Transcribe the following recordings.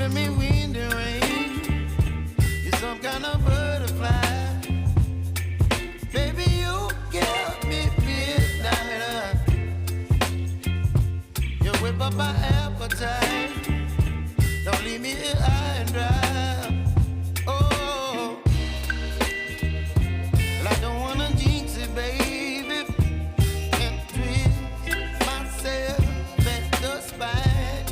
giving me wind and rain. You're some kind of butterfly. Baby, you give me midnight. You whip up my appetite. Don't leave me here high and dry. Oh, well, I don't wanna jinx it, baby, and twist myself at the spine.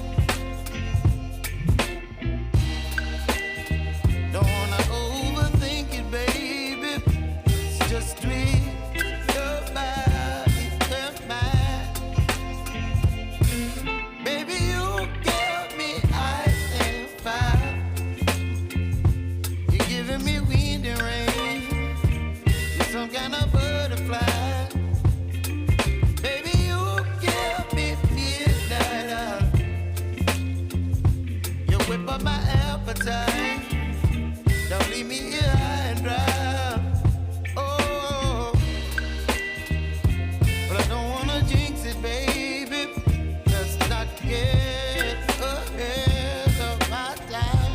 Don't wanna overthink it, baby. It's just twist your body and mine. Baby, you give me ice and fire. You're giving me wind and rain. You're some kind of butterfly. Baby, you give me midnight. You whip up my appetite. Don't leave me here high and dry. Oh, but I don't wanna jinx it, baby. Let's not get ahead of my time.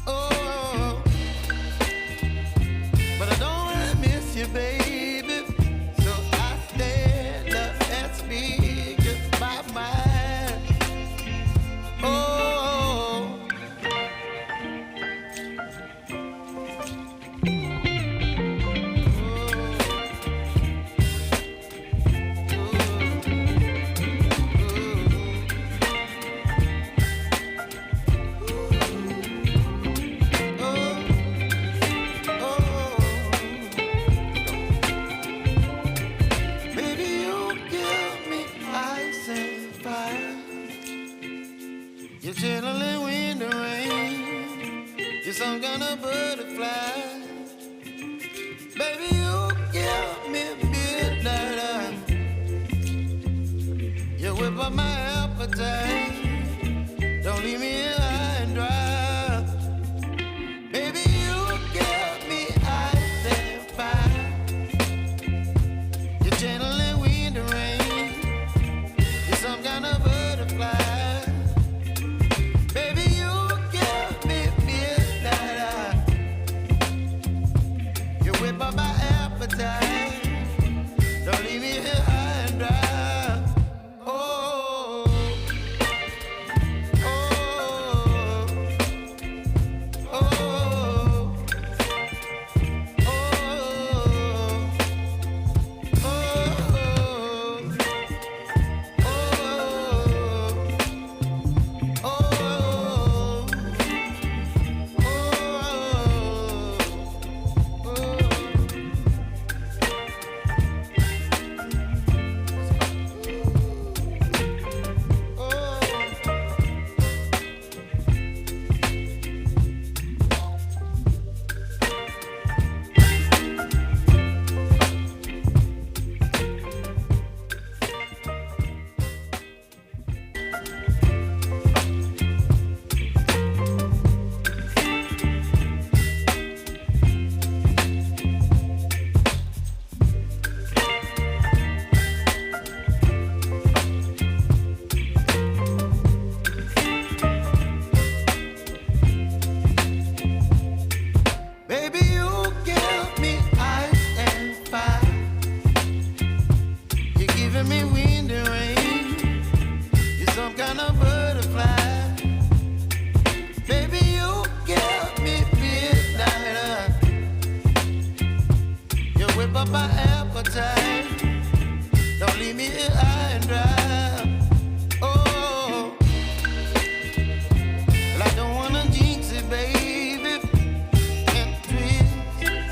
Oh, but I don't wanna miss you, baby. So I stand up and speak just my mind. Oh. Baby, you give me ice and fire. You're chilling wind and rain. You're some kind of butterfly. Baby, you give me midnight. You whip up my appetite. Don't leave me here high and dry. Baby, you give me ice and fire. You're channeling wind and rain. You're some kind of butterfly. Baby, you give me midnight. You whip up my appetite. Don't leave me here high and dry. Oh, oh, oh, oh, baby, you give me ice and fire. You're giving me wind and rain. You're some kind of butterfly. Baby, you give me midnight. You whip up my appetite. Don't leave me here high and dry. Oh, well, I don't wanna jinx it, baby, and twist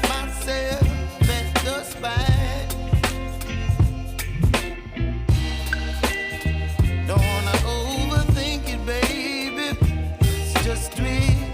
myself at the spine. Don't wanna overthink it, baby. It's just twist